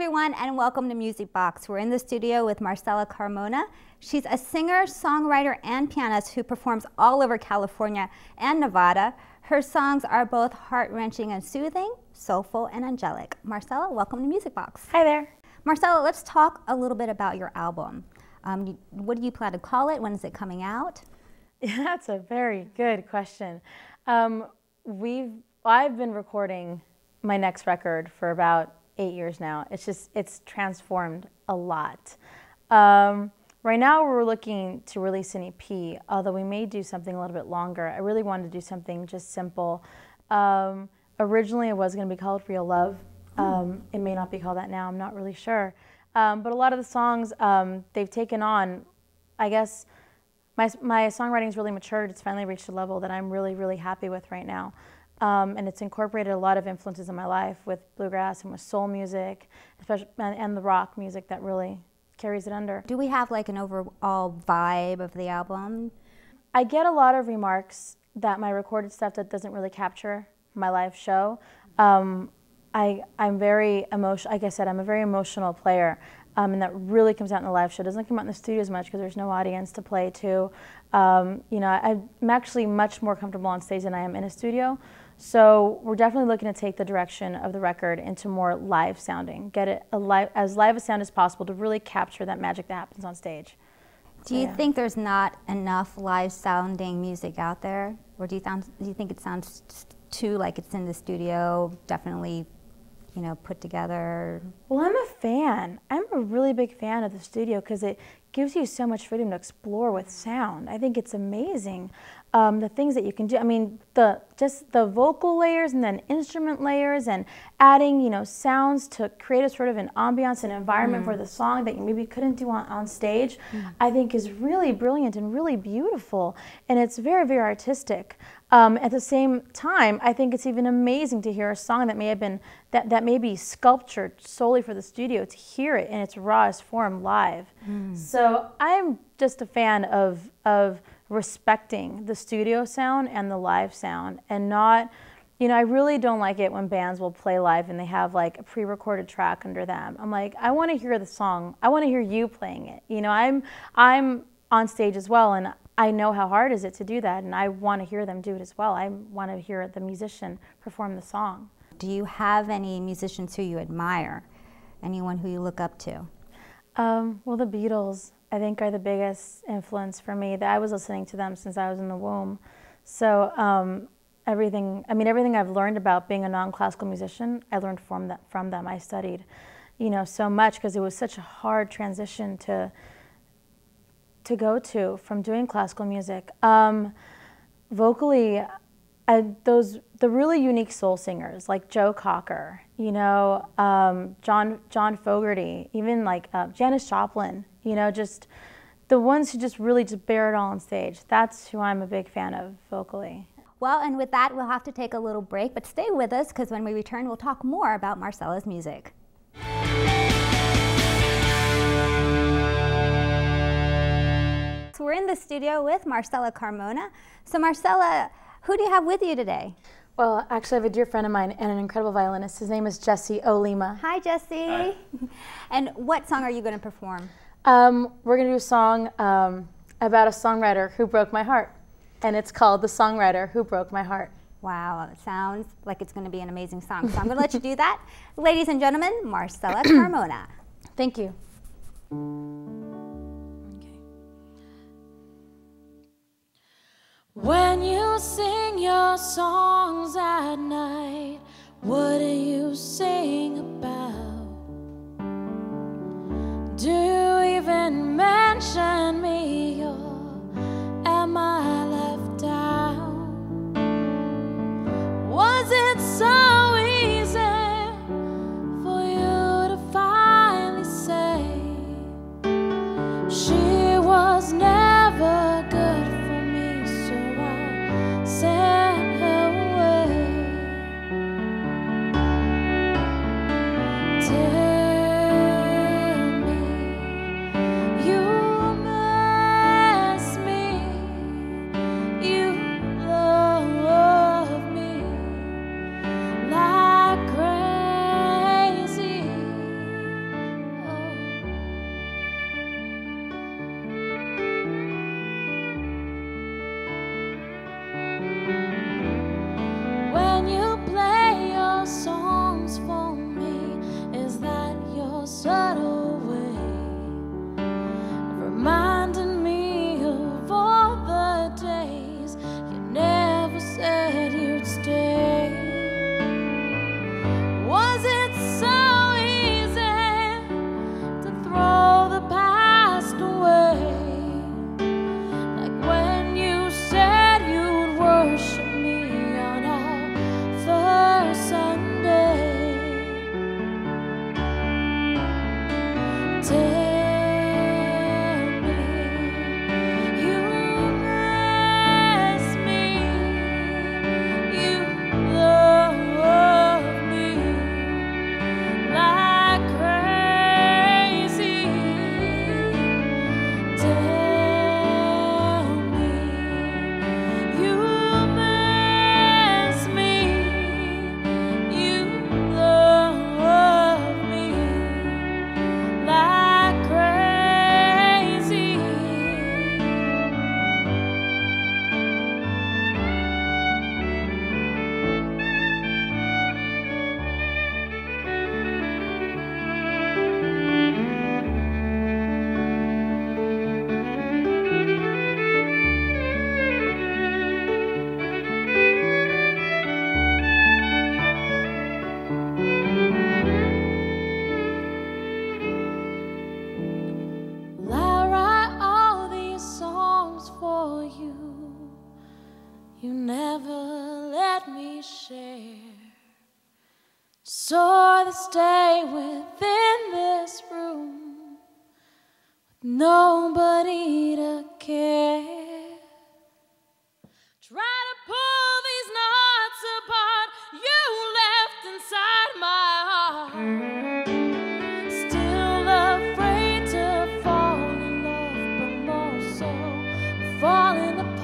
everyone, and welcome to Music Box. We're in the studio with Marcela Carmona. She's a singer, songwriter, and pianist who performs all over California and Nevada. Her songs are both heart-wrenching and soothing, soulful and angelic. Marcela, welcome to Music Box. Hi there. Marcela, let's talk a little bit about your album. What do you plan to call it? When is it coming out? Yeah, that's a very good question. I've been recording my next record for about 8 years now. It's transformed a lot. Right now we're looking to release an EP, although we may do something a little bit longer. I really wanted to do something just simple. Originally it was going to be called Real Love. It may not be called that now, I'm not really sure. But a lot of the songs they've taken on, I guess, my songwriting's really matured. It's finally reached a level that I'm really, really happy with right now. And it's incorporated a lot of influences in my life with bluegrass and with soul music, especially, and the rock music that really carries it under. Do we have like an overall vibe of the album? I get a lot of remarks that my recorded stuff that doesn't really capture my live show. I'm very emotional. Like I said, I'm a very emotional player, and that really comes out in the live show. It doesn't come out in the studio as much because there's no audience to play to. You know, I'm actually much more comfortable on stage than I am in a studio. So we're definitely looking to take the direction of the record into more live sounding, get it as live a sound as possible to really capture that magic that happens on stage. Do you think there's not enough live sounding music out there? Or do you think it sounds too like it's in the studio, definitely, you know, put together? Well, I'm a fan. I'm a really big fan of the studio because it gives you so much freedom to explore with sound. I think it's amazing. The things that you can do. I mean, just the vocal layers and then instrument layers and adding, you know, sounds to create a sort of an ambiance and environment for the song that you maybe couldn't do on stage, I think is really brilliant and really beautiful. And it's very, very artistic. At the same time, I think it's even amazing to hear a song that may have been, that may be sculptured solely for the studio, to hear it in its rawest form live. So I'm just a fan of respecting the studio sound and the live sound, and not, you know, I really don't like it when bands will play live and they have like a pre-recorded track under them. I'm like, I want to hear the song. I want to hear you playing it. You know, I'm on stage as well, and I know how hard is it to do that, and I want to hear them do it as well. I want to hear the musician perform the song. Do you have any musicians who you admire? Anyone who you look up to? Well, the Beatles, I think, are the biggest influence for me. I was listening to them since I was in the womb. So everything I've learned about being a non-classical musician, I learned from them. I studied, you know, so much because it was such a hard transition to go to from doing classical music. Vocally, the really unique soul singers like Joe Cocker, you know, John Fogerty, even like Janis Joplin, you know, just the ones who just really just bear it all on stage. That's who I'm a big fan of vocally. Well, and with that, we'll have to take a little break, but stay with us because when we return, we'll talk more about Marcela's music. So we're in the studio with Marcela Carmona. So Marcela, who do you have with you today? Well, actually, I have a dear friend of mine and an incredible violinist. His name is Jesse Olima. Hi, Jesse. Hi. And what song are you going to perform? We're going to do a song about a songwriter who broke my heart. And it's called The Songwriter Who Broke My Heart. Wow, it sounds like it's going to be an amazing song. So I'm going to let you do that. Ladies and gentlemen, Marcela Carmona. Thank you. When you sing your songs at night, what do you sing about? Do you even mention me, or am I left out? Was it so easy for you to finally say she was never good for me, so I sent her away? we share. So to stay within this room with nobody to care. Try to pull these knots apart you left inside my heart. Still afraid to fall in love, but more so falling apart.